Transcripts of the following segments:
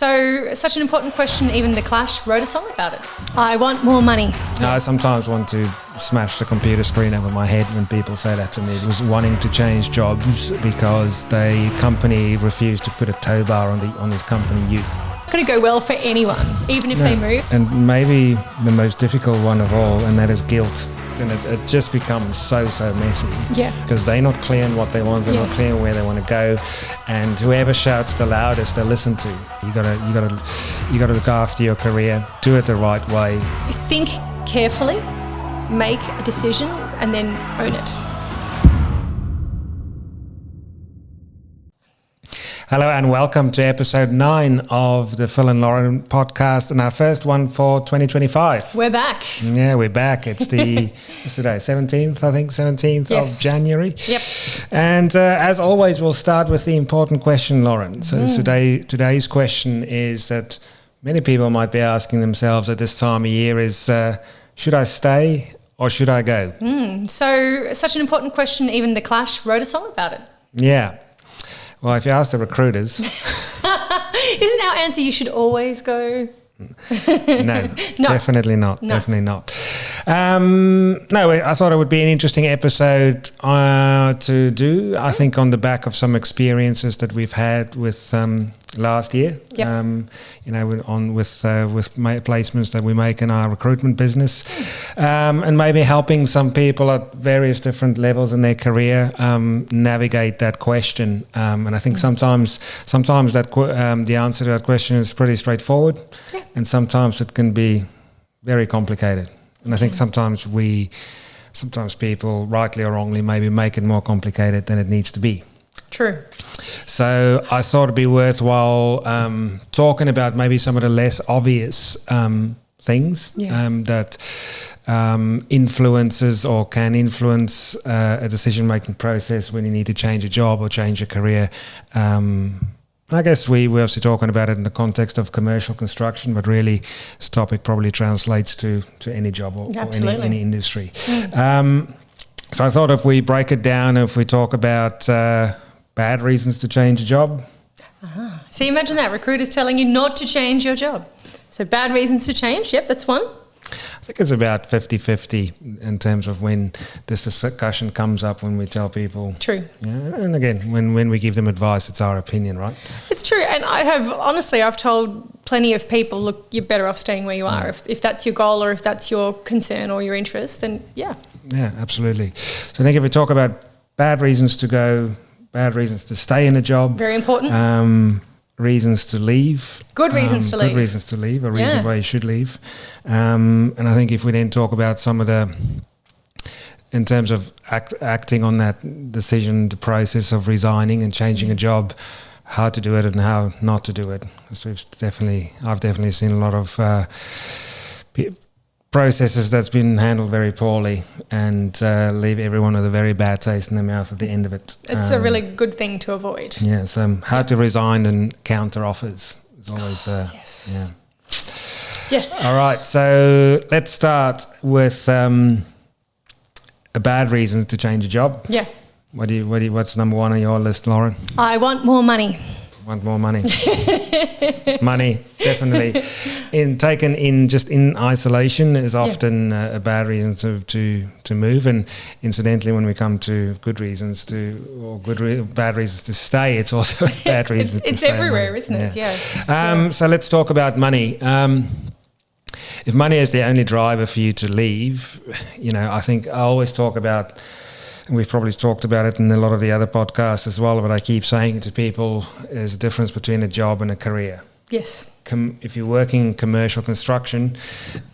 So, such an important question, even The Clash wrote a song about it. I want more money. I sometimes want to smash the computer screen over my head when people say that to me. It was wanting to change jobs because the company refused to put a tow bar on his company ute. Could it go well for anyone, even if they move? And maybe the most difficult one of all, and that is guilt. And it just becomes so messy. Yeah. Because they're not clear on what they want, they're not clear where they want to go, and whoever shouts the loudest, they listen to. You gotta look after your career, do it the right way. Think carefully, make a decision, and then own it. Hello and welcome to episode 9 of the Phil and Lauren podcast, and our first one for 2025. We're back. Yeah, we're back. It's what's today? 17th, I think, 17th Yes. of January. Yep. And as always, we'll start with the important question, Lauren. So today's question is that many people might be asking themselves at this time of year is, should I stay or should I go? So, such an important question, even The Clash wrote a song about it. Yeah. Well, if you ask the recruiters... Isn't our answer you should always go? No, definitely not. No. Definitely not. No, I thought it would be an interesting episode to do. I think on the back of some experiences that we've had with last year. Yep. With my placements that we make in our recruitment business, and maybe helping some people at various different levels in their career navigate that question. And I think sometimes that the answer to that question is pretty straightforward, and sometimes it can be very complicated. And I think sometimes people, rightly or wrongly, maybe make it more complicated than it needs to be. True. So I thought it'd be worthwhile talking about maybe some of the less obvious things that influences or can influence a decision-making process when you need to change a job or change a career. I guess we're obviously talking about it in the context of commercial construction, but really this topic probably translates to any job or any industry. So I thought if we break it down, if we talk about bad reasons to change a job. So you imagine that, recruiters telling you not to change your job. So bad reasons to change, yep, that's one. I think it's about 50-50 in terms of when this discussion comes up when we tell people. It's true. Yeah, and again, when we give them advice, it's our opinion, right? It's true. And I've told plenty of people, look, you're better off staying where you are. If that's your goal or if that's your concern or your interest, then yeah. Yeah, absolutely. So I think if we talk about bad reasons to go, bad reasons to stay in a job. Very important. Reasons to leave. Good reasons to leave. Good reasons to leave, a reason why you should leave. And I think if we then talk about some of in terms of acting on that decision, the process of resigning and changing a job, how to do it and how not to do it. Because I've definitely seen a lot of processes that's been handled very poorly and leave everyone with a very bad taste in their mouth at the end of it. It's a really good thing to avoid. Yeah, so how to resign and counter offers is always... yes. Yeah. Yes. All right, so let's start with a bad reason to change a job. Yeah. What's number one on your list, Lauren? I want more money. Want more money. Money, definitely. Taken in isolation is often a bad reason to move. And incidentally, when we come to good reasons bad reasons to stay, it's also a bad reason to stay. It's everywhere, isn't it? Yeah. So let's talk about money. If money is the only driver for you to leave, I think I always talk about, and we've probably talked about it in a lot of the other podcasts as well, but I keep saying it to people, there's a difference between a job and a career. Yes. If you're working in commercial construction,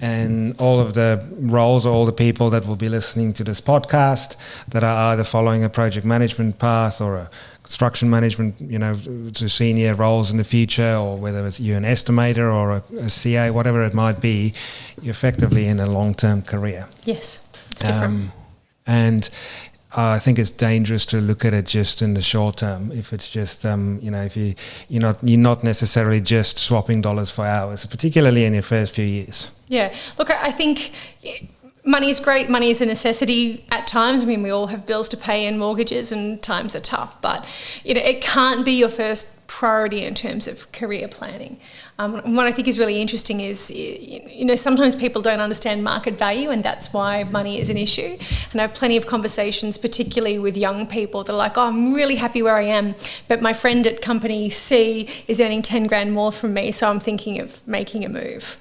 and all of the roles, all the people that will be listening to this podcast that are either following a project management path or a construction management, to senior roles in the future, or whether it's you're an estimator or a CA, whatever it might be, you're effectively in a long-term career. Yes, it's different. And I think it's dangerous to look at it just in the short term. If it's just, if you're not necessarily just swapping dollars for hours, particularly in your first few years. Yeah, look, I think money is great. Money is a necessity at times. I mean, we all have bills to pay and mortgages, and times are tough. But it can't be your first priority in terms of career planning. And what I think is really interesting is, sometimes people don't understand market value, and that's why money is an issue. And I have plenty of conversations, particularly with young people, that are like, I'm really happy where I am, but my friend at company C is earning 10 grand more from me, so I'm thinking of making a move.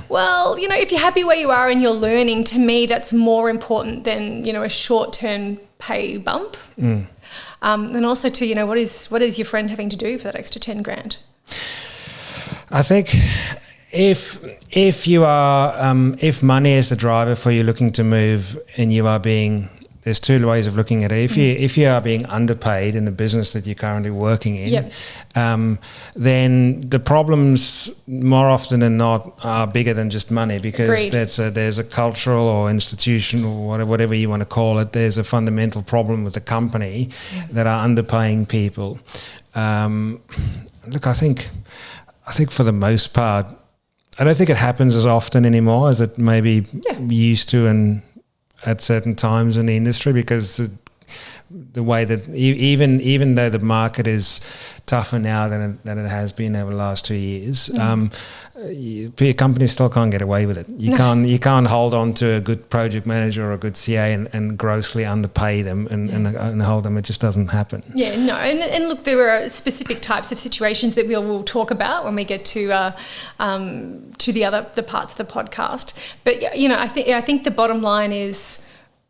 Well, if you're happy where you are and you're learning, to me, that's more important than, a short-term pay bump. And also to, what is your friend having to do for that extra 10 grand? I think if you are, if money is the driver for you looking to move, and you are there's two ways of looking at it. If you are being underpaid in the business that you're currently working in, then the problems more often than not are bigger than just money, because there's a cultural or institutional or whatever you want to call it. There's a fundamental problem with the company that are underpaying people. Look, I think for the most part, I don't think it happens as often anymore as it maybe used to and at certain times in the industry, because the way that even though the market is tougher now than it has been over the last 2 years, companies still can't get away with it. You can't hold on to a good project manager or a good CA and grossly underpay them and hold them. It just doesn't happen. Yeah, no, and look, there are specific types of situations that we'll talk about when we get to the parts of the podcast. But I think the bottom line is,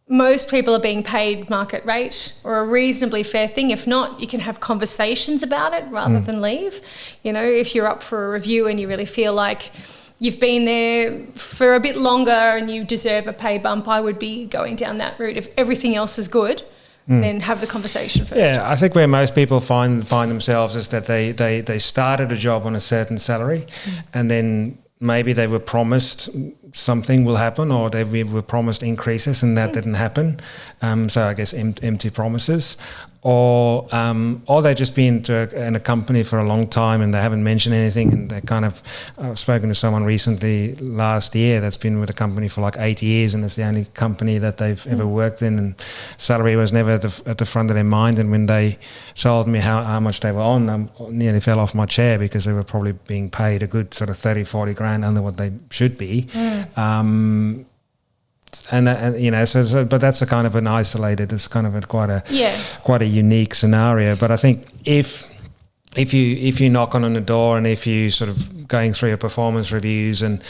most people are being paid market rate or a reasonably fair thing. If not, you can have conversations about it rather than leave. If you're up for a review and you really feel like you've been there for a bit longer and you deserve a pay bump, I would be going down that route. If everything else is good, then have the conversation first. Yeah, I think where most people find themselves is that they started a job on a certain salary, and then maybe they were promised something will happen, or they were promised increases and that didn't happen. So I guess empty promises, or they've just been in a company for a long time and they haven't mentioned anything, and they kind of, I've spoken to someone recently last year that's been with a company for like 8 years, and it's the only company that they've ever worked in, and salary was never at the front of their mind. And when they told me how much they were on, I nearly fell off my chair, because they were probably being paid a good sort of 30-40 grand under what they should be. But that's a kind of an isolated. It's kind of quite a unique scenario. But I think if you knock on the door, and if you sort of going through your performance reviews, and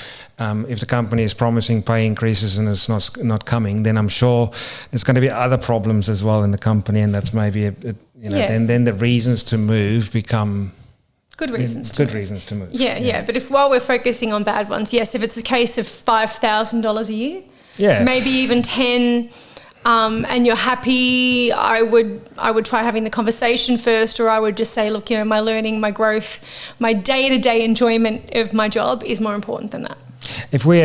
if the company is promising pay increases and it's not coming, then I'm sure there's going to be other problems as well in the company, and that's maybe then the reasons to move become good reasons to move. Yeah. But while we're focusing on bad ones, yes, if it's a case of $5,000 a year, maybe even 10, and you're happy, I would try having the conversation first, or I would just say, look, my learning, my growth, my day-to-day enjoyment of my job is more important than that. If me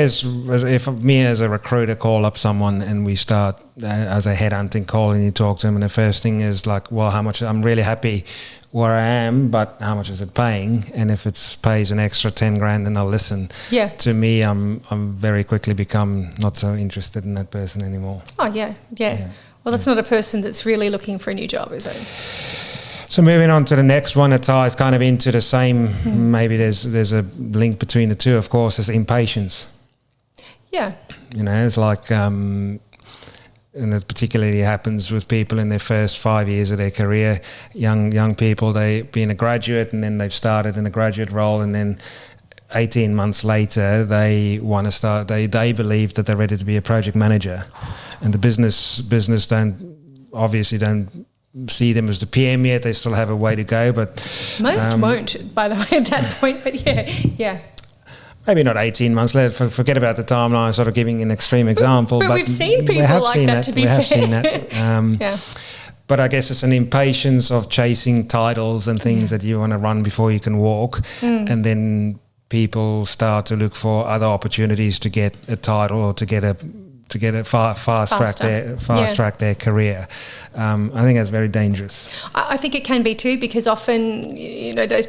as a recruiter call up someone and we start as a headhunting call, and you talk to them, and the first thing is like, well, how much? I'm really happy where I am, but how much is it paying? And if it pays an extra 10 grand, then I'll listen. Yeah. To me, I'm very quickly become not so interested in that person anymore. Oh yeah. Well, that's not a person that's really looking for a new job, is it? So moving on to the next one, it ties kind of into the same. Maybe there's a link between the two. Of course, is impatience. Yeah. It's like, and it particularly happens with people in their first 5 years of their career. Young people, they've been a graduate, and then they've started in a graduate role, and then 18 months later they want to start. They believe that they're ready to be a project manager, and the business don't see them as the PM yet. They still have a way to go, but most won't, by the way, at that point. But yeah. Maybe not 18 months later. Forget about the timeline. Sort of giving an extreme example, but we've seen people like that. To be fair, we have seen that. But I guess it's an impatience of chasing titles and things that you want to run before you can walk, and then people start to look for other opportunities to get a title, or to get a fast track their career. I think that's very dangerous. I think it can be too, because often those.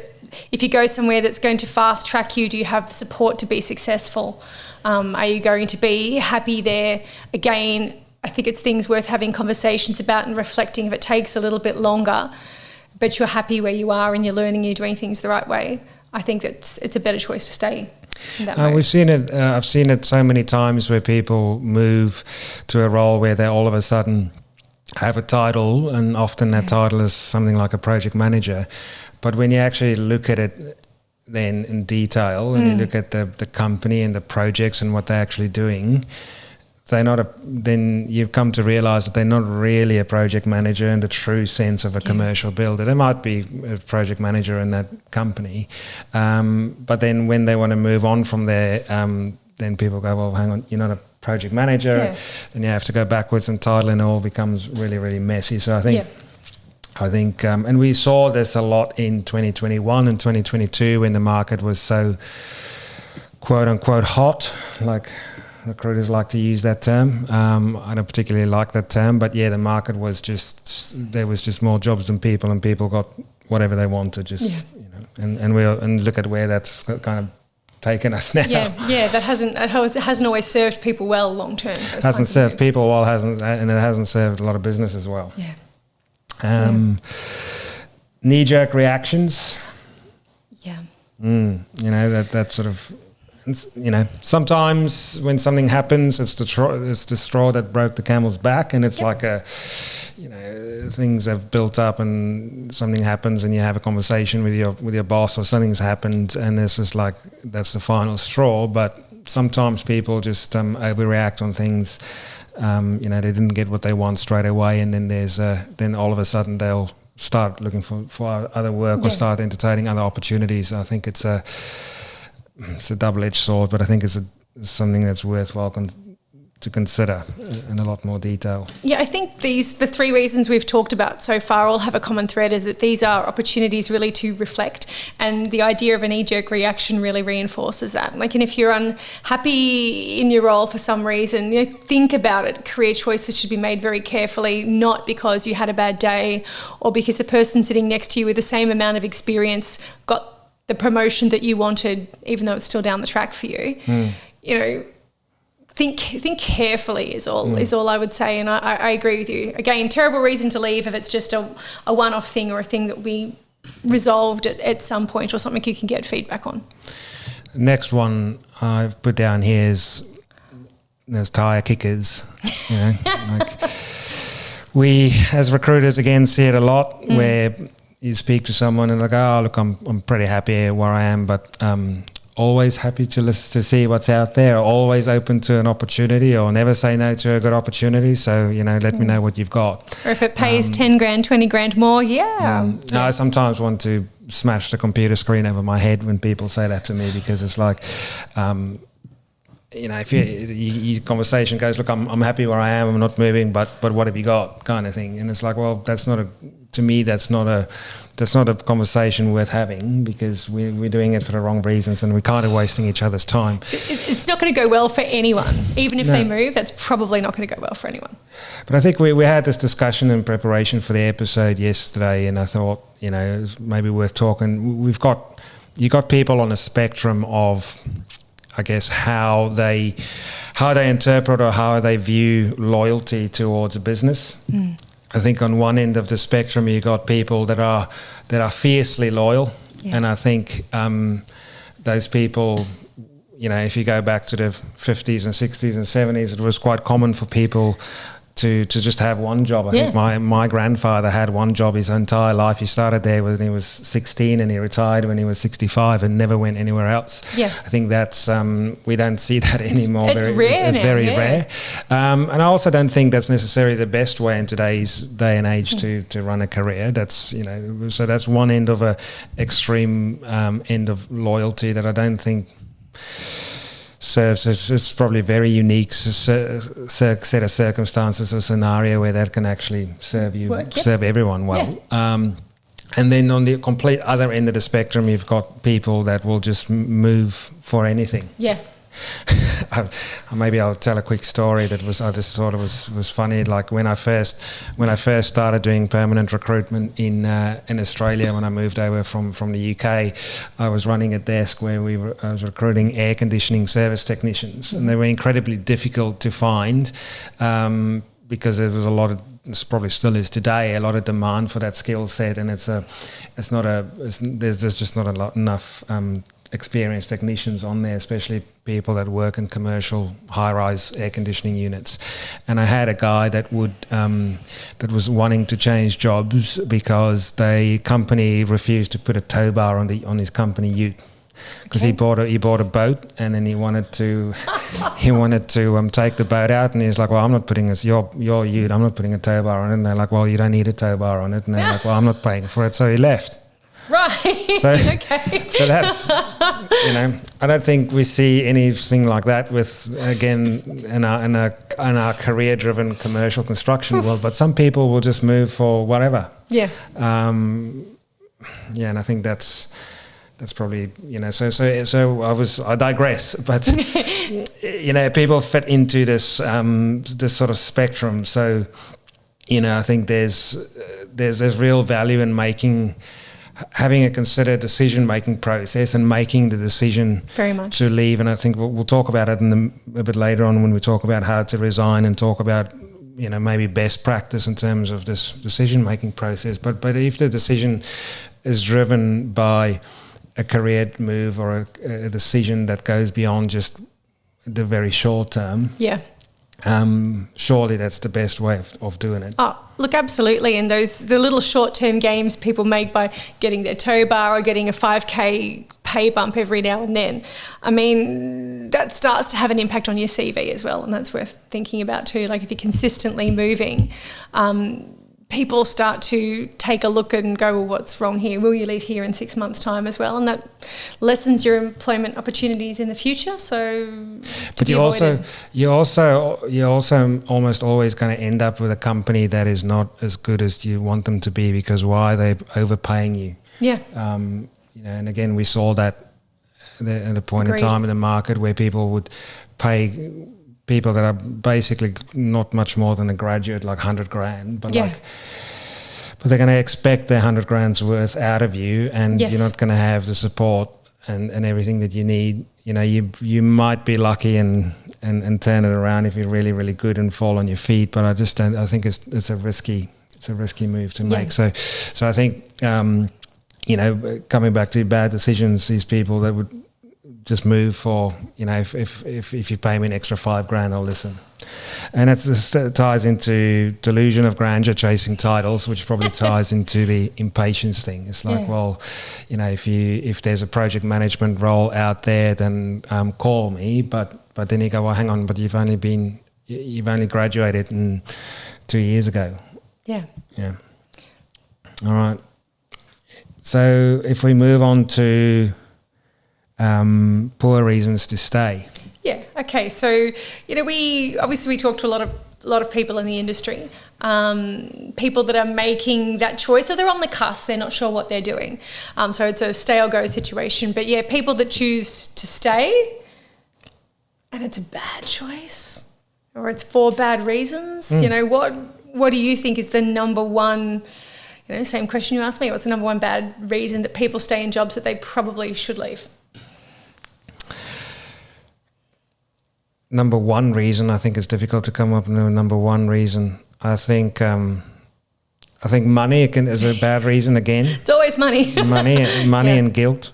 If you go somewhere that's going to fast track you, do you have the support to be successful? Are you going to be happy there? Again, I think it's things worth having conversations about and reflecting if it takes a little bit longer. but you're happy where you are and you're learning, you're doing things the right way, I think that it's a better choice to stay in that mode. We've seen it. I've seen it so many times where people move to a role where they all of a sudden have a title, and often that title is something like a project manager. But when you actually look at it then in detail, and you look at the company and the projects and what they're actually doing, then you've come to realize that they're not really a project manager in the true sense of a commercial builder. They might be a project manager in that company, but then when they want to move on from there, then people go, well, hang on, you're not a project manager, and you have to go backwards in title, and it all becomes really, really messy. So I think, and we saw this a lot in 2021 and 2022 when the market was so quote unquote hot, like recruiters like to use that term. I don't particularly like that term, but yeah, the market was there was just more jobs than people, and people got whatever they wanted. And look at where that's kind of taken us now. That hasn't always served people well long term. Hasn't served people well, and it hasn't served a lot of business as well. Knee-jerk reactions. That sort of, sometimes when something happens, it's the straw that broke the camel's back, and it's like things have built up and something happens, and you have a conversation with your boss, or something's happened, and it's just like that's the final straw. But sometimes people just overreact on things. They didn't get what they want straight away, and then then all of a sudden they'll start looking for other work or start entertaining other opportunities. I think it's a double-edged sword, but I think it's something that's worthwhile to consider in a lot more detail. Yeah, I think the three reasons we've talked about so far all have a common thread, is that these are opportunities really to reflect, and the idea of a knee-jerk reaction really reinforces that. And if you're unhappy in your role for some reason, think about it. Career choices should be made very carefully, not because you had a bad day or because the person sitting next to you with the same amount of experience got the promotion that you wanted, even though it's still down the track for you. Think carefully is all I would say, and I agree with you. Again, terrible reason to leave if it's just a one-off thing, or a thing that will be resolved at some point, or something you can get feedback on. Next one I've put down here is those tire kickers. We as recruiters again see it a lot, where you speak to someone and they go, oh look, I'm pretty happy where I am, but always happy to see what's out there, always open to an opportunity, or never say no to a good opportunity. So, let me know what you've got. Or if it pays 10 grand, 20 grand more, I sometimes want to smash the computer screen over my head when people say that to me, because it's like, if your conversation goes, look, I'm happy where I am, I'm not moving, but what have you got, kind of thing. And it's like, well, that's not a conversation worth having, because we're doing it for the wrong reasons, and we're kind of wasting each other's time. It's not going to go well for anyone. Even if they move, that's probably not going to go well for anyone. But I think we had this discussion in preparation for the episode yesterday, and I thought, it was maybe worth talking. You got people on a spectrum of, I guess, how they interpret or how they view loyalty towards a business. I think on one end of the spectrum you got people that are fiercely loyal, and I think those people, if you go back to the 50s and 60s and 70s, it was quite common for people to just have one job. I think my grandfather had one job his entire life. He started there when he was 16 and he retired when he was 65 and never went anywhere else. I think that's we don't see that anymore. It's rare. It's very rare. And I also don't think that's necessarily the best way in today's day and age to run a career. That's so that's one end of a extreme end of loyalty that I don't think serves. It's probably a very unique set of circumstances or scenario where that can actually serve everyone well. And then on the complete other end of the spectrum, you've got people that will just move for anything. Maybe I'll tell a quick story I just thought it was funny. Like when I first started doing permanent recruitment in Australia, when I moved over from the UK, I was running a desk where I was recruiting air conditioning service technicians, and they were incredibly difficult to find because there was a lot of this probably still is today, a lot of demand for that skill set, and there's just not enough experienced technicians on there, especially people that work in commercial high-rise air conditioning units. And I had a guy that that was wanting to change jobs because the company refused to put a tow bar on his company ute. Because he bought a boat, and then he wanted to take the boat out, and he's like, well, I'm not putting your ute, I'm not putting a tow bar on it. And they're like, well, you don't need a tow bar on it. And they're like, well, I'm not paying for it. So he left. Right. So, okay. So that's, I don't think we see anything like that with, again, in our career-driven commercial construction world. But some people will just move for whatever. Yeah. And I think that's probably, so I digress, but people fit into this sort of spectrum. So I think there's real value in having a considered decision-making process and making the decision very much to leave. And I think we'll talk about it a bit later on when we talk about how to resign and talk about maybe best practice in terms of this decision-making process. But if the decision is driven by a career move or a decision that goes beyond just the very short term, surely that's the best way of doing it. Oh, look, absolutely. And the little short-term games people make by getting their tow bar or getting a 5K pay bump every now and then, I mean, that starts to have an impact on your CV as well, and that's worth thinking about too. Like if you're consistently moving, people start to take a look and go, well, what's wrong here? Will you leave here in 6 months' time as well? And that lessens your employment opportunities in the future. So, but you're also almost always going to end up with a company that is not as good as you want them to be, because why? They're overpaying you. Yeah. And again, we saw that at a point in time in the market where people would pay people that are basically not much more than a graduate, like 100 grand, but but they're going to expect their 100 grand's worth out of you, and you're not going to have the support and everything that you need. You might be lucky and turn it around if you're really, really good and fall on your feet, but I just don't. I think it's a risky move to make. So I think coming back to bad decisions, these people that would just move for, if you pay me an extra $5,000, I'll listen. And it ties into delusion of grandeur, chasing titles, which probably ties into the impatience thing. It's like, well, if there's a project management role out there, then call me. But then you go, well, hang on, but you've only graduated 2 years ago. Yeah. Yeah. All right. So if we move on to poor reasons to stay. Yeah. Okay. So we talk to a lot of people in the industry, people that are making that choice, or they're on the cusp. They're not sure what they're doing. So it's a stay or go situation. But people that choose to stay, and it's a bad choice, or it's for bad reasons. What do you think is the number one? Same question you asked me. What's the number one bad reason that people stay in jobs that they probably should leave? Number one reason, I think it's difficult to come up with a number one reason. I think money is a bad reason again. It's always money. money and guilt.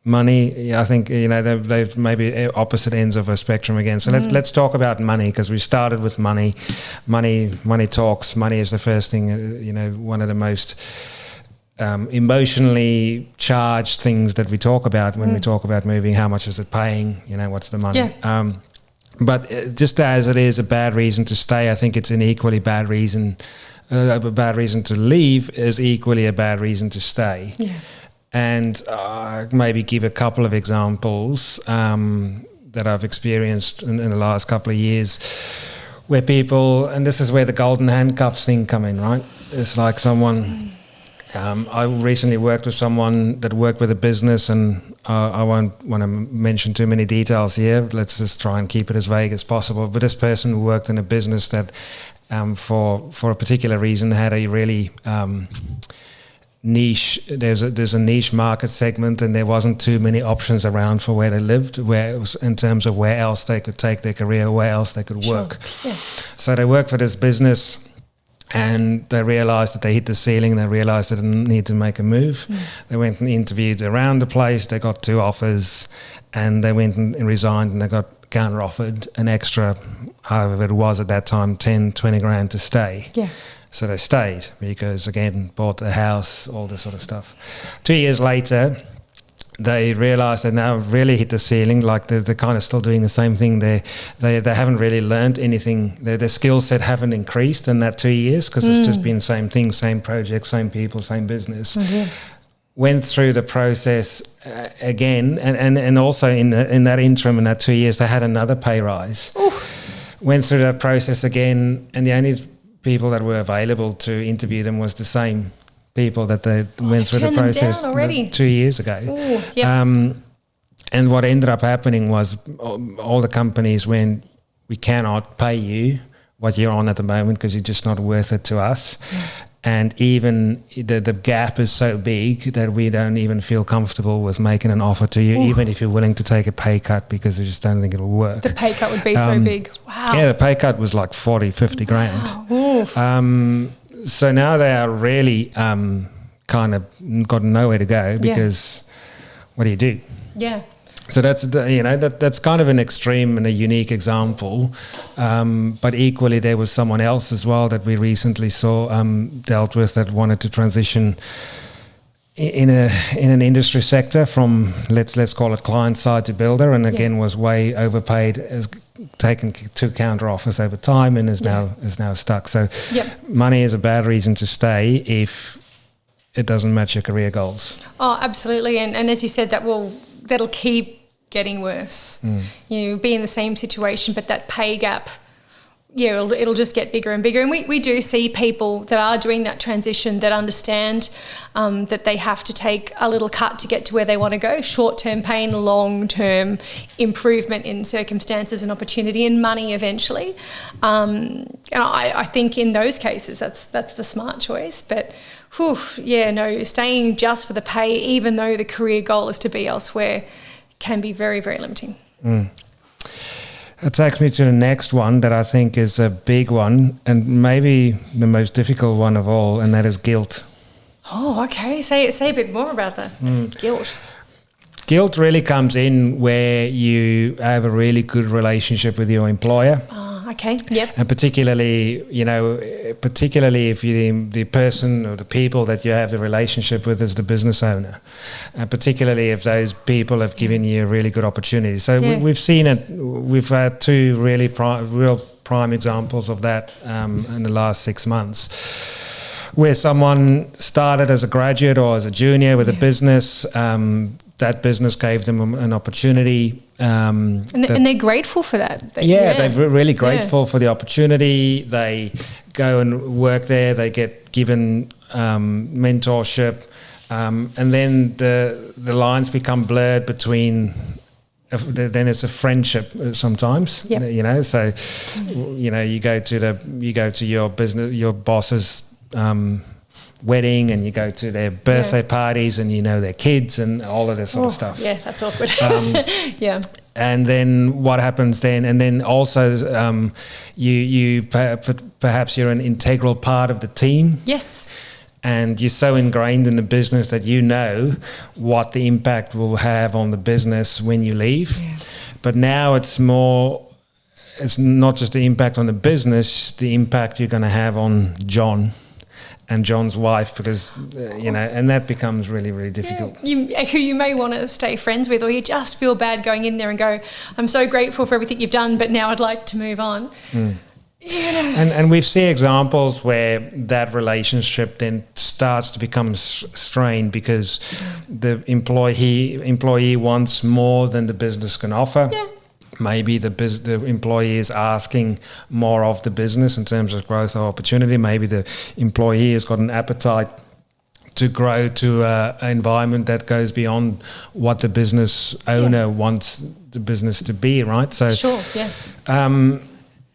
Money, I think they've maybe opposite ends of a spectrum again. So let's talk about money, because we started with money. Money talks. Money is the first thing. One of the most emotionally charged things that we talk about when we talk about moving. How much is it paying? What's the money? Yeah. But just as it is a bad reason to stay, I think it's an equally bad reason. A bad reason to leave is equally a bad reason to stay. Yeah. And maybe give a couple of examples that I've experienced in the last couple of years, where people, and this is where the golden handcuffs thing come in, right? It's like someone. I recently worked with someone that worked with a business, and I won't want to mention too many details here. Let's just try and keep it as vague as possible. But this person worked in a business that, for a particular reason, had a really niche. There's a niche market segment, and there wasn't too many options around for where they lived, where it was in terms of where else they could take their career, where else they could work. Sure. Yeah. So they worked for this business. And they realised that they hit the ceiling. They realised they didn't need to make a move. They went and interviewed around the place. They got 2 offers, and they went and resigned, and they got counter-offered an extra, however it was at that time, 10, 20 grand to stay. Yeah. So they stayed because, again, bought the house, all this sort of stuff. 2 years later, they realised they now really hit the ceiling. Like they're kind of still doing the same thing. They haven't really learned anything. Their skill set haven't increased in that 2 years because it's just been the same thing, same project, same people, same business. Went through the process again, and also in that interim, in that 2 years, they had another pay rise. Went through that process again, and the only people that were available to interview them was the same people that they went through the process 2 years ago. Ooh, yep. And what ended up happening was all the companies went, we cannot pay you what you're on at the moment because you're just not worth it to us. And even the gap is so big that we don't even feel comfortable with making an offer to you, even if you're willing to take a pay cut, because we just don't think it'll work. The pay cut would be so big. Wow. Yeah, the pay cut was like 40, 50 grand. So now they are really kind of got nowhere to go because what do you do? Yeah. So that's kind of an extreme and a unique example, but equally there was someone else as well that we recently saw dealt with that wanted to transition in an industry sector from let's call it client side to builder, and again was way overpaid, has taken 2 counter offers over time, and is now stuck. So money is a bad reason to stay if it doesn't match your career goals. Oh, absolutely, and as you said, that'll keep getting worse. You know, be in the same situation, but that pay gap, it'll just get bigger and bigger. And we do see people that are doing that transition that understand that they have to take a little cut to get to where they want to go. Short-term pain, long-term improvement in circumstances and opportunity and money eventually. And I think in those cases, that's the smart choice. But staying just for the pay, even though the career goal is to be elsewhere, can be very, very limiting. It takes me to the next one that I think is a big one and maybe the most difficult one of all, and that is guilt. Oh, okay. Say a bit more about that. Guilt. Guilt really comes in where you have a really good relationship with your employer. Okay. Yep. And particularly if you the person or the people that you have the relationship with is the business owner, and particularly if those people have given you a really good opportunity. So we've seen it. We've had 2 really real prime examples of that in the last 6 months, where someone started as a graduate or as a junior with a business. That business gave them an opportunity. And they're grateful for that. They're really grateful for the opportunity. They go and work there. They get given mentorship. And then the lines become blurred between... Then it's a friendship sometimes, So, you go to your business, your boss's wedding, and you go to their birthday parties, and their kids and all of this sort of stuff. Yeah, that's awkward. And then what happens then? And then also, perhaps you're an integral part of the team. Yes. And you're so ingrained in the business that you know what the impact will have on the business when you leave. Yeah. But now it's not just the impact on the business, the impact you're going to have on John and John's wife, because, and that becomes really, really difficult. Yeah. Who you may want to stay friends with, or you just feel bad going in there and go, I'm so grateful for everything you've done, but now I'd like to move on. And we've seen examples where that relationship then starts to become strained because the employee wants more than the business can offer. Yeah. Maybe the employee is asking more of the business in terms of growth or opportunity. Maybe the employee has got an appetite to grow to an environment that goes beyond what the business owner wants the business to be, right? So, sure, yeah.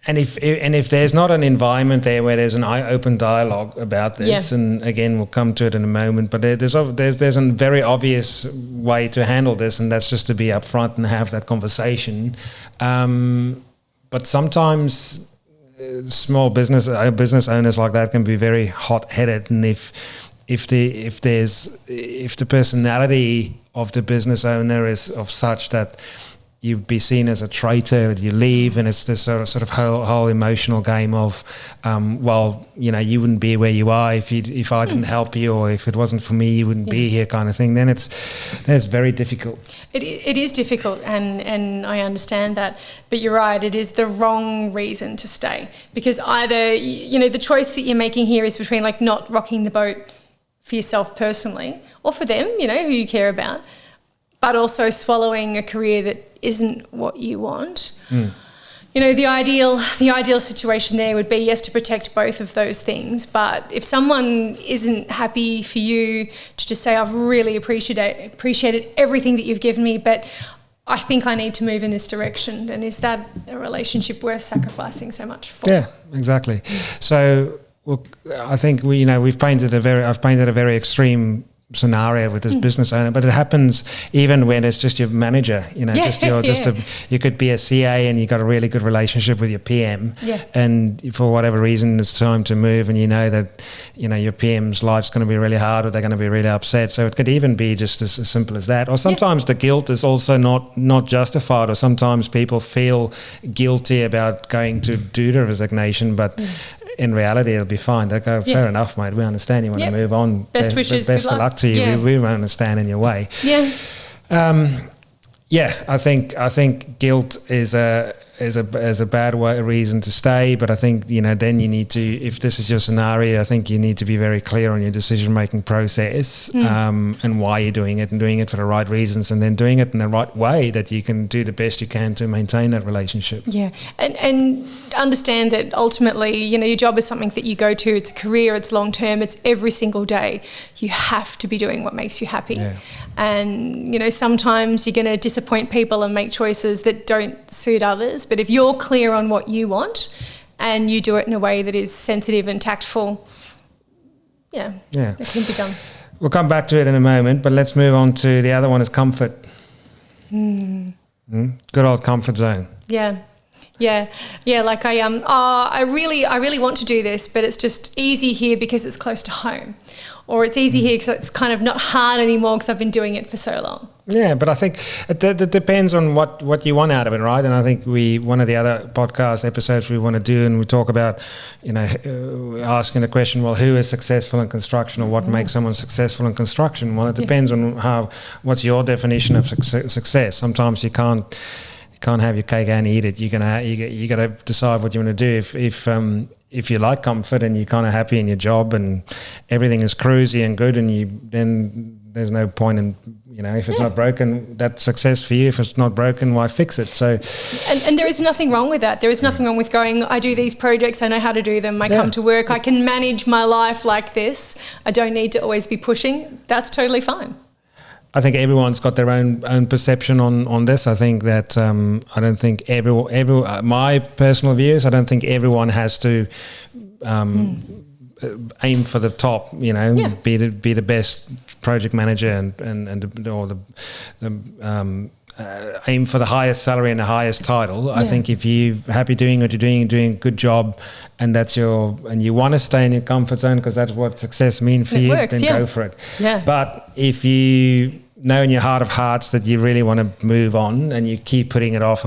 And if there's not an environment there where there's an open dialogue about this, and again we'll come to it in a moment, but there's a very obvious way to handle this, and that's just to be upfront and have that conversation. But sometimes small business owners like that can be very hot-headed, and if the personality of the business owner is of such that you'd be seen as a traitor, you leave, and it's this sort of whole emotional game of, well, you wouldn't be where you are if I didn't help you, or if it wasn't for me, you wouldn't be here, kind of thing. Then that's very difficult. It is difficult, and I understand that. But you're right, it is the wrong reason to stay, because either the choice that you're making here is between like not rocking the boat for yourself personally, or for them, who you care about, but also swallowing a career that isn't what you want. The ideal situation there would be, yes, to protect both of those things. But if someone isn't happy for you to just say, I've really appreciated everything that you've given me, but I think I need to move in this direction, then is that a relationship worth sacrificing so much for? Yeah, exactly. So I think I've painted a very extreme scenario with this business owner, but it happens even when it's just your manager, you could be a CA and you got a really good relationship with your PM, and for whatever reason it's time to move, and that your PM's life's going to be really hard, or they're going to be really upset. So it could even be just as simple as that. Or sometimes the guilt is also not justified, or sometimes people feel guilty about going to do the resignation, but in reality, it'll be fine. They go, fair enough, mate. We understand you want to move on. Best wishes. Best of luck to you. Yeah. We won't stand in your way. I think guilt is a bad reason to stay, but I think then you need to, if this is your scenario, I think you need to be very clear on your decision making process, and why you're doing it, and doing it for the right reasons, and then doing it in the right way that you can do the best you can to maintain that relationship. And understand that ultimately your job is something that you go to, it's a career, it's long term, it's every single day. You have to be doing what makes you happy, and sometimes you're going to disappoint people and make choices that don't suit others. But if you're clear on what you want and you do it in a way that is sensitive and tactful, it can be done. We'll come back to it in a moment, but let's move on to the other one, is comfort. Good old comfort zone. Like I really want to do this, but it's just easy here because it's close to home, or it's easy here because it's kind of not hard anymore because I've been doing it for so long. Yeah, but I think it depends on what you want out of it, right? And I think one of the other podcast episodes we want to do, and we talk about, asking the question, well, who is successful in construction, or what makes someone successful in construction? Well, it depends on what's your definition of success. Sometimes you can't have your cake and eat it. You got to decide what you want to do. If you like comfort and you're kind of happy in your job and everything is cruisy and good, and then there's no point in, if it's not broken, that's success for you. If it's not broken, why fix it? So, and there is nothing wrong with that. There is nothing wrong with going, I do these projects, I know how to do them, I come to work, I can manage my life like this. I don't need to always be pushing. That's totally fine. I think everyone's got their own perception on this. I think that I don't think my personal views, I don't think everyone has to aim for the top, be the best project manager and aim for the highest salary and the highest title. I think if you're happy doing what you're doing a good job, and and you want to stay in your comfort zone because that's what success means for you, then go for it. But if you know in your heart of hearts that you really want to move on, and you keep putting it off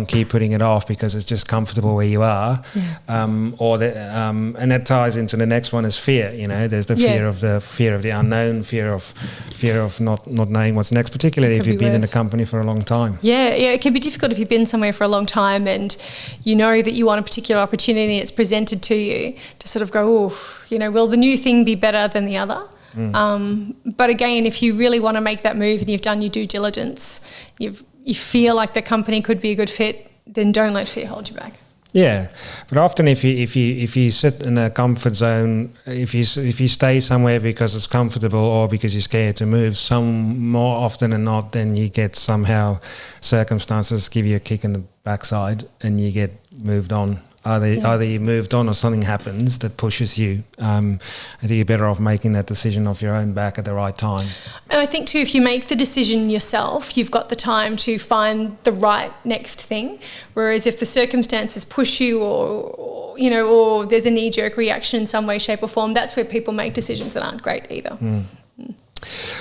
because it's just comfortable where you are, and that ties into the next one, is fear. There's the fear of the unknown, fear of not knowing what's next, particularly if you've been in the company for a long time. It can be difficult if you've been somewhere for a long time and you know that you want a particular opportunity and it's presented to you, to sort of go, will the new thing be better than the other? But again, if you really want to make that move and you've done your due diligence, you feel like the company could be a good fit, then don't let fear hold you back. Yeah, but often if you sit in a comfort zone, if you stay somewhere because it's comfortable or because you're scared to move, more often than not, then you get somehow circumstances give you a kick in the backside and you get moved on. Either you moved on or something happens that pushes you. I think you're better off making that decision off your own back at the right time. And I think too, if you make the decision yourself, you've got the time to find the right next thing. Whereas if the circumstances push you or there's a knee-jerk reaction in some way, shape or form, that's where people make decisions that aren't great either.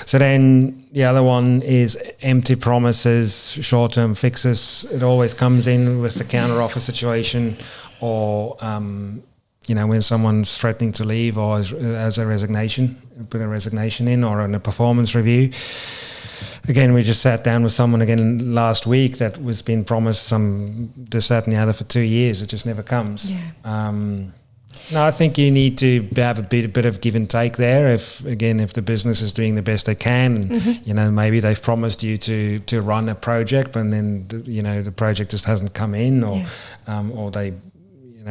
So then the other one is empty promises, short-term fixes. It always comes in with the counter-offer situation or, when someone's threatening to leave or as a resignation, put a resignation in or in a performance review. Again, we just sat down with someone again last week that was being promised this, that and the other for 2 years. It just never comes. Yeah. No, I think you need to have a bit of give and take there. If the business is doing the best they can, maybe they've promised you to run a project, but then the project just hasn't come in, or they,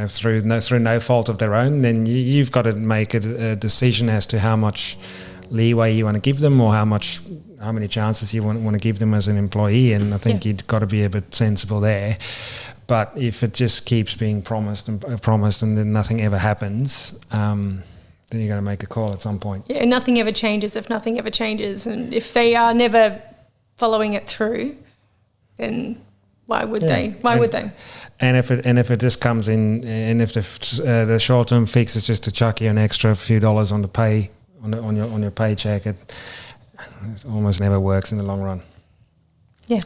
through no fault of their own, then you've got to make a decision as to how much leeway you want to give them, or how many chances you want to give them as an employee. And I think you've got to be a bit sensible there. But if it just keeps being promised and then nothing ever happens, then you're going to make a call at some point. Yeah, nothing ever changes if nothing ever changes. And if they are never following it through, then why would they? Why would they? And if it just comes in, and if the short-term fix is just to chuck you an extra few dollars on the pay on your paycheck, it almost never works in the long run. Yeah.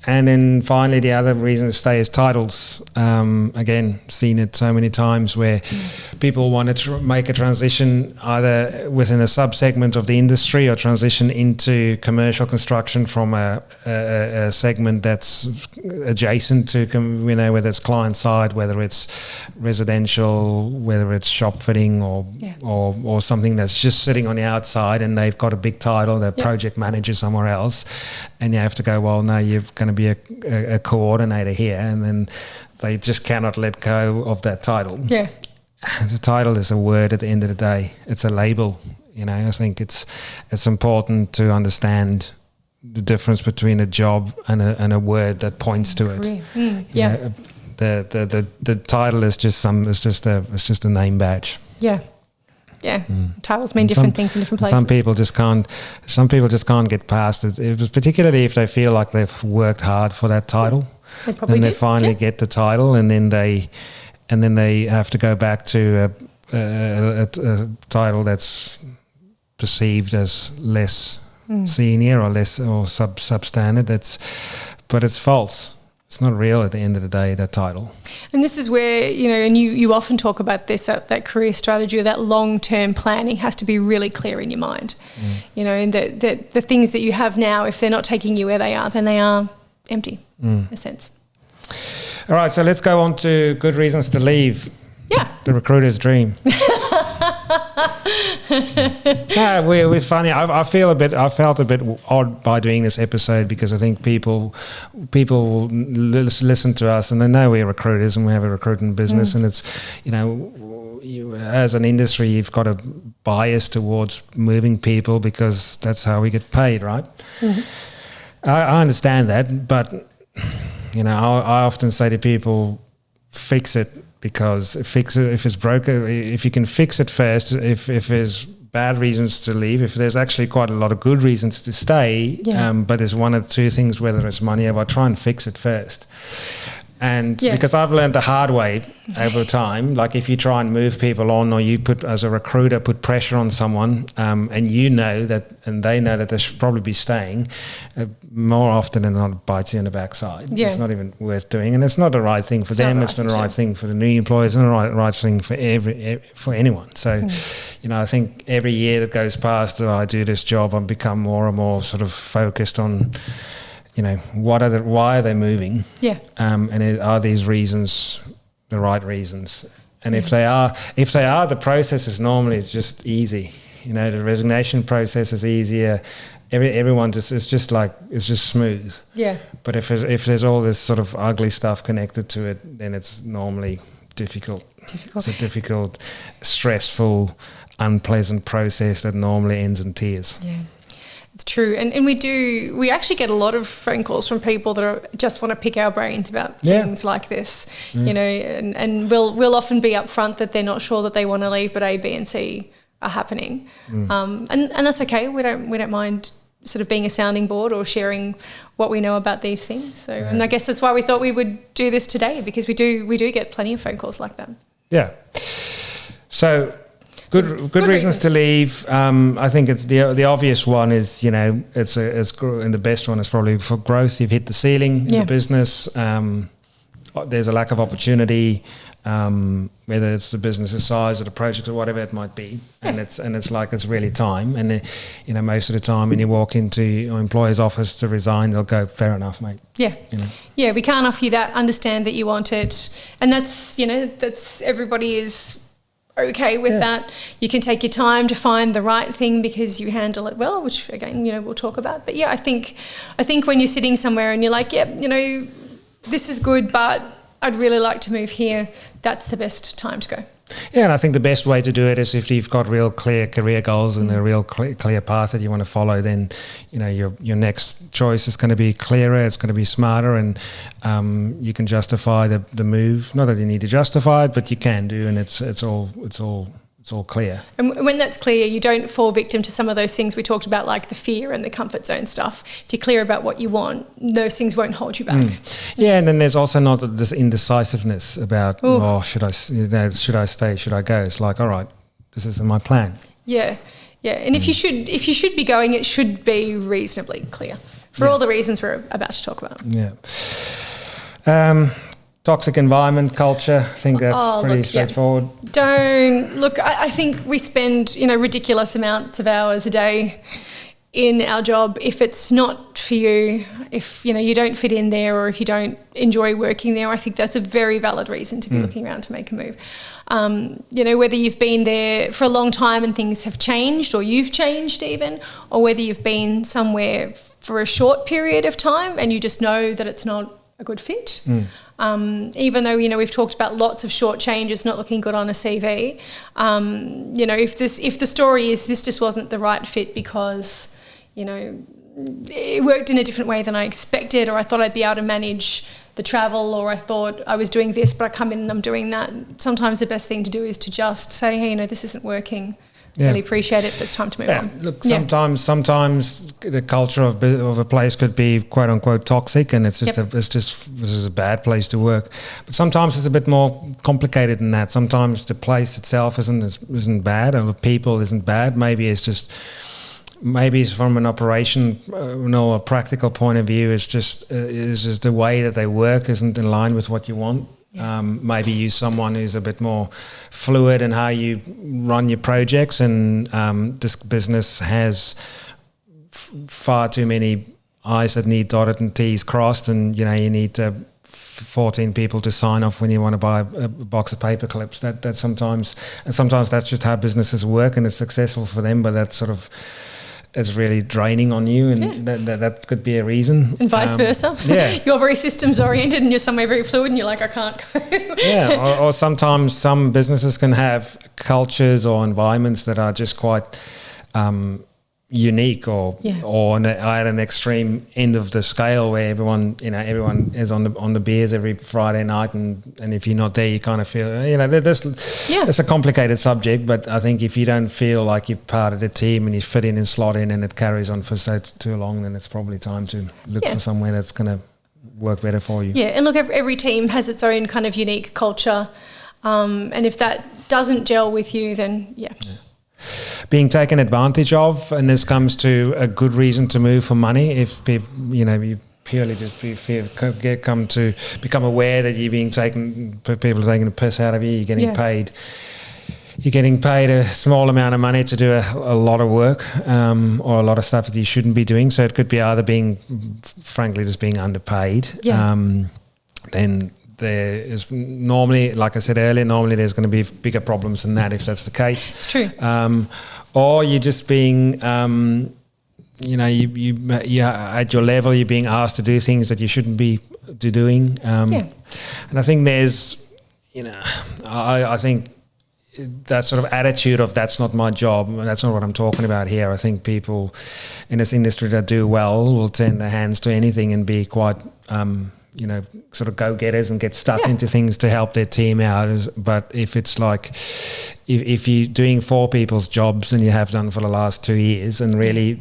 And then finally, the other reason to stay is titles. Again, seen it so many times where people want to make a transition either within a sub-segment of the industry or transition into commercial construction from a segment that's adjacent to, whether it's client side, whether it's residential, whether it's shop fitting or something that's just sitting on the outside and they've got a big title, they're project manager somewhere else. And you have to go, well, no, you're going to be a coordinator here, and then they just cannot let go of that title. Yeah. The title is a word at the end of the day. It's a label. I think it's important to understand the difference between a job and a word that points to it. Yeah. The title is just a name badge. Yeah. Yeah, titles mean different things in different places. Some people just can't get past it. It was particularly if they feel like they've worked hard for that title. They probably They finally get the title, and then they have to go back to a title that's perceived as less senior or less or substandard. But it's false. It's not real at the end of the day, that title. And this is where, and you often talk about this, that career strategy or that long-term planning has to be really clear in your mind. And the things that you have now, if they're not taking you where they are, then they are empty, in a sense. All right, so let's go on to good reasons to leave. Yeah. The recruiter's dream. We're funny. I felt a bit odd by doing this episode because I think people listen to us and they know we're recruiters and we have a recruiting business, and it's you, as an industry, you've got a bias towards moving people because that's how we get paid, right? I understand that, but I often say to people, fix it. Because if it's broken, if you can fix it first, if there's bad reasons to leave, if there's actually quite a lot of good reasons to stay, but there's one or two things, whether it's money, I try and fix it first. And because I've learned the hard way over time, like if you try and move people on, or you as a recruiter, put pressure on someone, and they know that they should probably be staying, more often than not, it bites you in the backside. Yeah. It's not even worth doing, and it's not the right thing for them. It's not the right thing for the new employees, and the right thing for anyone. So, I think every year that goes past that I do this job, I've become more and more sort of focused on, why are they moving? Yeah. And are these reasons the right reasons? And if they are, the process is normally just easy. The resignation process is easier. Everyone it's just smooth. Yeah. But if there's all this sort of ugly stuff connected to it, then it's normally difficult. It's a difficult, stressful, unpleasant process that normally ends in tears. Yeah. It's true. And we actually get a lot of phone calls from people that just want to pick our brains about things like this, you know, and we'll often be upfront that they're not sure that they want to leave, but A, B and C are happening. And that's okay. We don't mind sort of being a sounding board or sharing what we know about these things. So, and I guess that's why we thought we would do this today, because we do get plenty of phone calls like that. Yeah. So good reasons to leave. I think it's the obvious one is, you know, and the best one is probably for growth. You've hit the ceiling in the business. There's a lack of opportunity, whether it's the business's size or the project or whatever it might be, and it's like it's really time. And you know, most of the time when you walk into your employer's office to resign, they'll go, "Fair enough, mate." Yeah, you know? Yeah. We can't offer you that. Understand that you want it, and that's everybody is okay with that. You can take your time to find the right thing because you handle it well, which again, you know, we'll talk about. But yeah, I think when you're sitting somewhere and you're like, yeah, you know, this is good, but I'd really like to move here, that's the best time to go. Yeah, and I think the best way to do it is if you've got real clear career goals and a real clear path that you want to follow, then, you know, your next choice is going to be clearer, it's going to be smarter, and you can justify the move. Not that you need to justify it, but you can do, and it's all clear. And when that's clear, you don't fall victim to some of those things we talked about, like the fear and the comfort zone stuff. If you're clear about what you want, those things won't hold you back. Yeah, and then there's also not this indecisiveness about, should I stay, should I go? It's like, all right, this isn't my plan. Yeah. And if you should be going, it should be reasonably clear for all the reasons we're about to talk about. Yeah. Toxic environment, culture, I think that's pretty straightforward. I think we spend, you know, ridiculous amounts of hours a day in our job. If it's not for you, if, you know, you don't fit in there or if you don't enjoy working there, I think that's a very valid reason to be looking around to make a move. You know, whether you've been there for a long time and things have changed, or you've changed even, or whether you've been somewhere for a short period of time and you just know that it's not a good fit. Even though, you know, we've talked about lots of short changes not looking good on a CV, you know, if the story is this just wasn't the right fit because, you know, it worked in a different way than I expected, or I thought I'd be able to manage the travel, or I thought I was doing this but I come in and I'm doing that. Sometimes the best thing to do is to just say, hey, you know, this isn't working. Really appreciate it, but it's time to move on. Look, sometimes the culture of a place could be quote unquote toxic, and it's just this is a bad place to work. But sometimes it's a bit more complicated than that. Sometimes the place itself isn't bad, or the people isn't bad. Maybe it's from an operation, a practical point of view. It's just the way that they work isn't in line with what you want. Maybe use someone who's a bit more fluid in how you run your projects, and this business has far too many I's that need dotted and T's crossed, and, you know, you need 14 people to sign off when you want to buy a box of paper clips. That sometimes that's just how businesses work, and it's successful for them, but that's sort of, it's really draining on you, and that could be a reason. And vice versa. You're very systems oriented and you're somewhere very fluid and you're like, I can't go. Or sometimes some businesses can have cultures or environments that are just quite unique, or at an extreme end of the scale, where everyone is on the beers every Friday night, and if you're not there, you kind of feel, you know, it's a complicated subject. But I think if you don't feel like you're part of the team and you fit in and slot in and it carries on for too long, then it's probably time to look for somewhere that's going to work better for you. And look, every team has its own kind of unique culture, and if that doesn't gel with you, then being taken advantage of, and this comes to a good reason to move for money. If people, you know, you purely just come to become aware that you're being taken, people are taking the piss out of you, you're getting paid. You're getting paid a small amount of money to do a lot of work, or a lot of stuff that you shouldn't be doing. So it could be either being, frankly, just being underpaid. Then there is normally, like I said earlier, there's going to be bigger problems than that if that's the case. It's true. Or you're just being, you at your level, you're being asked to do things that you shouldn't be doing. And I think there's, you know, I think that sort of attitude of that's not my job, that's not what I'm talking about here. I think people in this industry that do well will turn their hands to anything and be quite, sort of go-getters and get stuck into things to help their team out. But if it's like, if you're doing 4 people's jobs and you have done for the last 2 years, and really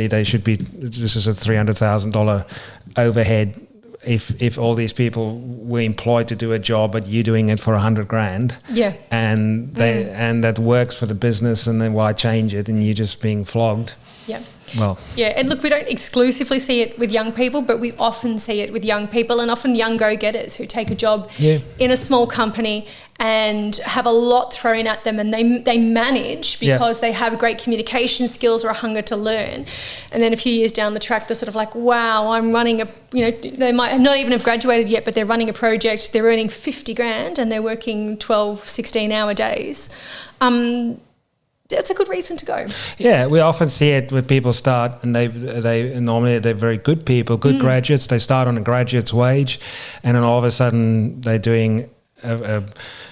they should be, this is a $300,000 overhead. If all these people were employed to do a job, but you're doing it for $100,000, and that works for the business, and then why change it? And you're just being flogged. Yeah. Well. Yeah, and look, we don't exclusively see it with young people, but we often see it with young people, and often young go-getters who take a job in a small company and have a lot thrown at them, and they manage because they have great communication skills or a hunger to learn. And then a few years down the track, they're sort of like, wow, I'm running they might not even have graduated yet, but they're running a project, they're earning $50,000 and they're working 12, 16-hour days. That's a good reason to go. Yeah, we often see it when people start, and they normally they're very good people, good graduates. They start on a graduate's wage, and then all of a sudden they're doing a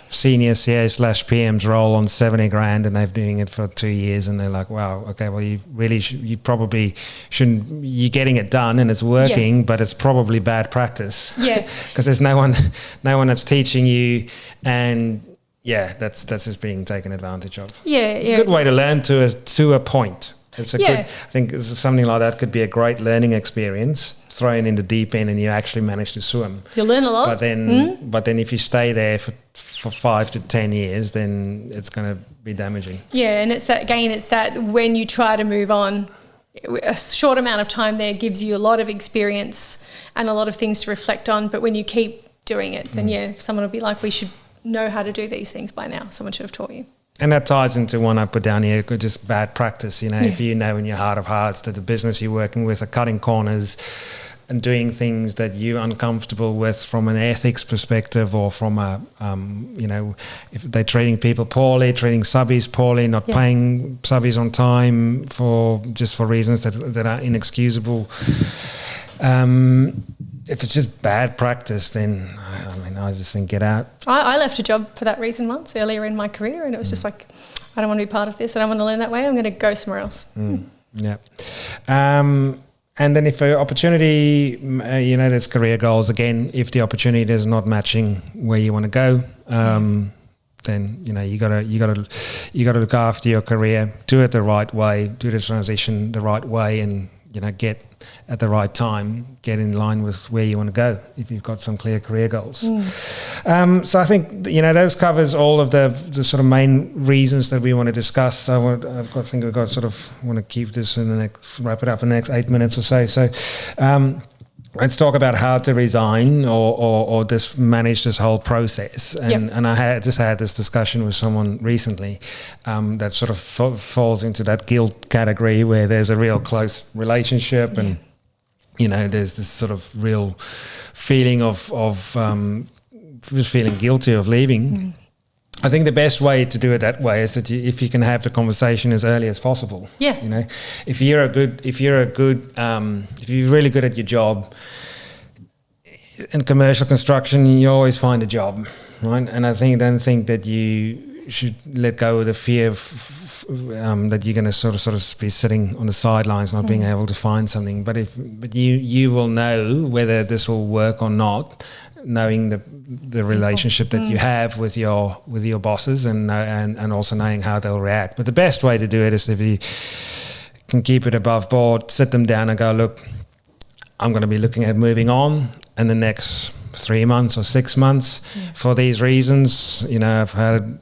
senior CA/PM's role on $70,000, and they're doing it for 2 years, and they're like, wow, okay, well, you really you probably shouldn't. You're getting it done and it's working, but it's probably bad practice. Yeah, because there's no one that's teaching you, and that's just being taken advantage of. It's a good way to learn to a point. It's a good. I think something like that could be a great learning experience. Thrown in the deep end, and you actually manage to swim. You'll learn a lot. But then, if you stay there for 5 to 10 years, then it's going to be damaging. Yeah, and it's that when you try to move on, a short amount of time there gives you a lot of experience and a lot of things to reflect on. But when you keep doing it, then someone will be like, we should know how to do these things by now. Someone should have taught you. And that ties into one I put down here, just bad practice. If you know in your heart of hearts that the business you're working with are cutting corners and doing things that you're uncomfortable with from an ethics perspective, or from a, if they're treating people poorly, treating subbies poorly, not paying subbies on time for reasons that are inexcusable. If it's just bad practice, then I just think get out. I left a job for that reason once earlier in my career, and it was just like, I don't want to be part of this. I don't want to learn that way. I'm going to go somewhere else. Yeah. And then if an opportunity, there's career goals again. If the opportunity is not matching where you want to go, then you gotta look after your career, do it the right way, do the transition the right way, and get at the right time, get in line with where you want to go if you've got some clear career goals. So I think those covers all of the sort of main reasons that we want to discuss. I want to keep this wrap it up in the next 8 minutes or so. So let's talk about how to resign or just manage this whole process. And I just had this discussion with someone recently that sort of falls into that guilt category, where there's a real close relationship and there's this sort of real feeling of just feeling guilty of leaving. I think the best way to do it that way is that if you can have the conversation as early as possible. If you're really good at your job in commercial construction, you always find a job, right? And I don't think that you should let go of the fear that you're going to sort of be sitting on the sidelines, not being able to find something. But you will know whether this will work or not, knowing the relationship that you have with your bosses, and also knowing how they'll react. But the best way to do it is if you can keep it above board, sit them down and go, look, I'm going to be looking at moving on in the next 3 months or 6 months for these reasons. I've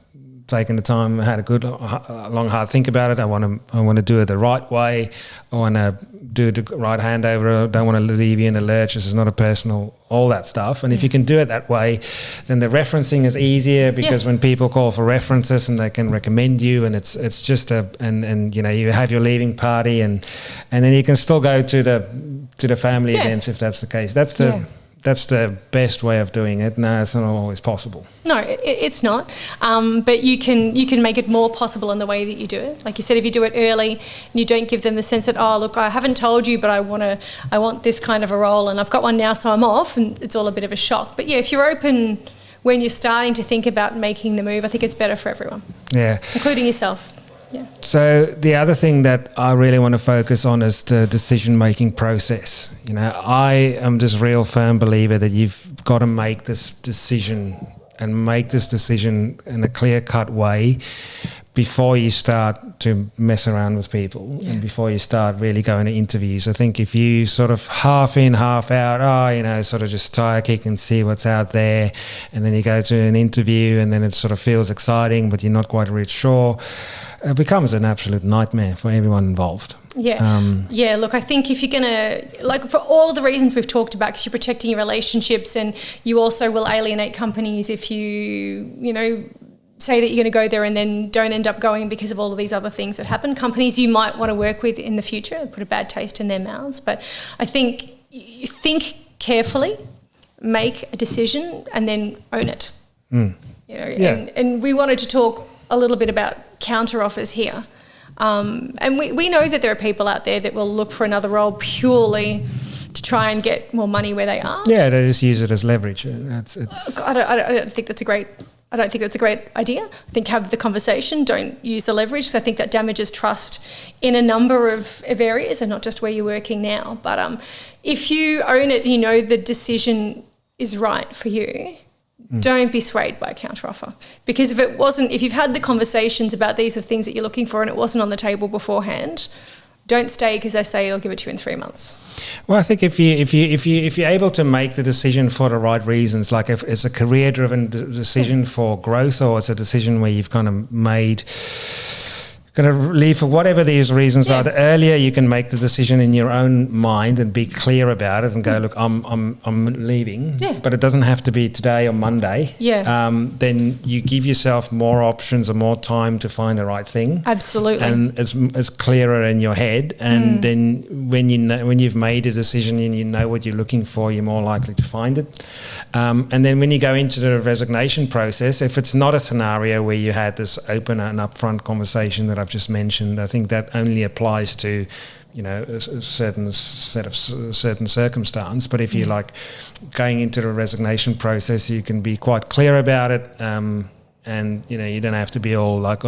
taken the time, had a good long hard think about it. I want to do it the right way. I want to do the right handover. I don't want to leave you in a lurch. This is not a personal, all that stuff. And if you can do it that way, then the referencing is easier, because when people call for references and they can recommend you, and it's just you have your leaving party, and then you can still go to the family events if that's the case. That's the best way of doing it. No, it's not always possible. No, it's not. But you can make it more possible in the way that you do it. Like you said, if you do it early and you don't give them the sense that, oh, look, I haven't told you, but I want this kind of a role, and I've got one now, so I'm off, and it's all a bit of a shock. But if you're open when you're starting to think about making the move, I think it's better for everyone. Yeah. Including yourself. Yeah. So the other thing that I really want to focus on is the decision-making process. I am just real firm believer that you've got to make this decision and make this decision in a clear-cut way before you start to mess around with people and before you start really going to interviews. I think if you sort of half in, half out, sort of just tire kick and see what's out there, and then you go to an interview and then it sort of feels exciting, but you're not quite really sure, it becomes an absolute nightmare for everyone involved. Yeah. Look, I think if you're going to, for all of the reasons we've talked about, because you're protecting your relationships and you also will alienate companies if you say that you're going to go there and then don't end up going because of all of these other things that happen. Companies you might want to work with in the future put a bad taste in their mouths. But I think you think carefully, make a decision and then own it. And we wanted to talk a little bit about counter offers here. And we know that there are people out there that will look for another role purely to try and get more money where they are. Yeah, they just use it as leverage. I don't think that's a great idea. I think have the conversation, don't use the leverage, because I think that damages trust in a number of areas and not just where you're working now. But if you own it, the decision is right for you, don't be swayed by a counteroffer. Because if you've had the conversations about these are things that you're looking for and it wasn't on the table beforehand, don't stay because they say I'll give it to you in 3 months. Well, I think if you're able to make the decision for the right reasons, like if it's a career-driven decision for growth, or it's a decision where you've kind of going to leave for whatever these reasons are, the earlier you can make the decision in your own mind and be clear about it and go, look, I'm leaving, but it doesn't have to be today or Monday. Then you give yourself more options and more time to find the right thing. Absolutely. And it's clearer in your head. And then when you've made a decision and you know what you're looking for, you're more likely to find it. And then when you go into the resignation process, if it's not a scenario where you had this open and upfront conversation that I've just mentioned, I think that only applies to a certain circumstance. But if you like going into the resignation process, you can be quite clear about it, and you don't have to be all like,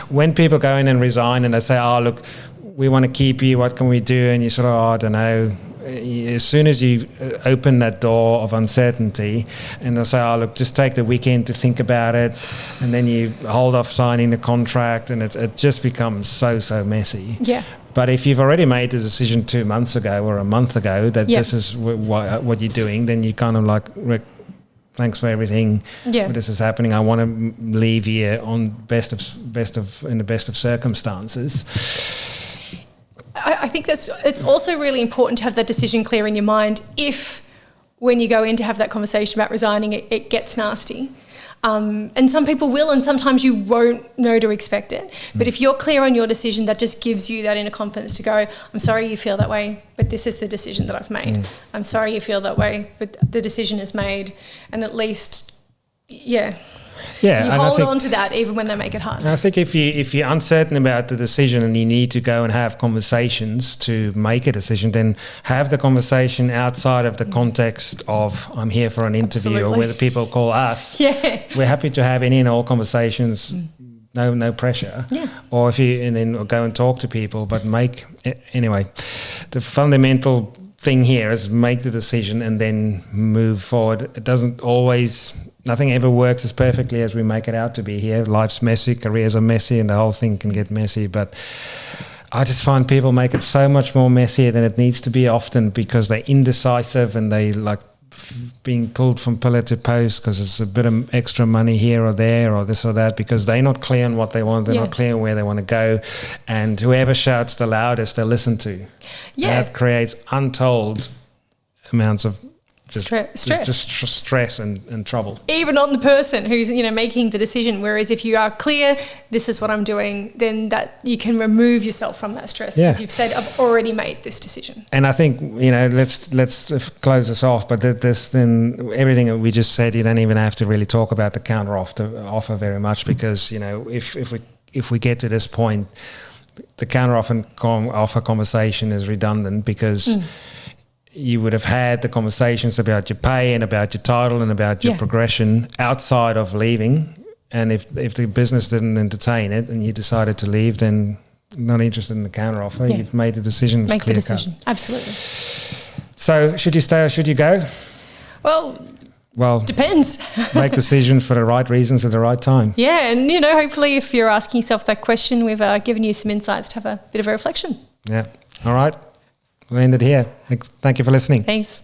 when people go in and resign and they say, oh look, we want to keep you, what can we do? And you sort of, I don't know. As soon as you open that door of uncertainty and they'll say, oh, look, just take the weekend to think about it, and then you hold off signing the contract, and it just becomes so messy. Yeah. But if you've already made the decision 2 months ago or a month ago that this is what you're doing, then you kind of like, Rick, thanks for everything. Yeah. This is happening. I want to leave here on in the best of circumstances. I think it's also really important to have that decision clear in your mind if, when you go in to have that conversation about resigning, it gets nasty. And some people will, and sometimes you won't know to expect it. But if you're clear on your decision, that just gives you that inner confidence to go, I'm sorry you feel that way, but this is the decision that I've made. I'm sorry you feel that way, but the decision is made. And at least, you hold on to that even when they make it hard. I think if you're uncertain about the decision and you need to go and have conversations to make a decision, then have the conversation outside of the context of I'm here for an interview. Absolutely. Or whether people call us. We're happy to have any and all conversations. No pressure. Or then go and talk to people, but anyway, the fundamental thing here is make the decision and then move forward. It doesn't always. Nothing ever works as perfectly as we make it out to be here. Life's messy, careers are messy, and the whole thing can get messy. But I just find people make it so much more messier than it needs to be often because they're indecisive and they like being pulled from pillar to post because it's a bit of extra money here or there or this or that because they're not clear on what they want. They're not clear on where they want to go. And whoever shouts the loudest, they'll listen to. Yeah. And that creates untold amounts of stress and trouble. Even on the person who's making the decision. Whereas if you are clear, this is what I'm doing, then that you can remove yourself from that stress because you've said I've already made this decision. And I think let's close this off. But then everything that we just said, you don't even have to really talk about the counter offer very much because if we get to this point, the counter offer conversation is redundant because. you would have had the conversations about your pay and about your title and about your progression outside of leaving. And if the business didn't entertain it and you decided to leave, then not interested in the counter offer. You've made the decision. Make the decision. Absolutely. So should you stay or should you go? Well, depends. Make decisions for the right reasons at the right time. Yeah, and hopefully if you're asking yourself that question, we've given you some insights to have a bit of a reflection. Yeah. All right. We'll end it here. Thank you for listening. Thanks.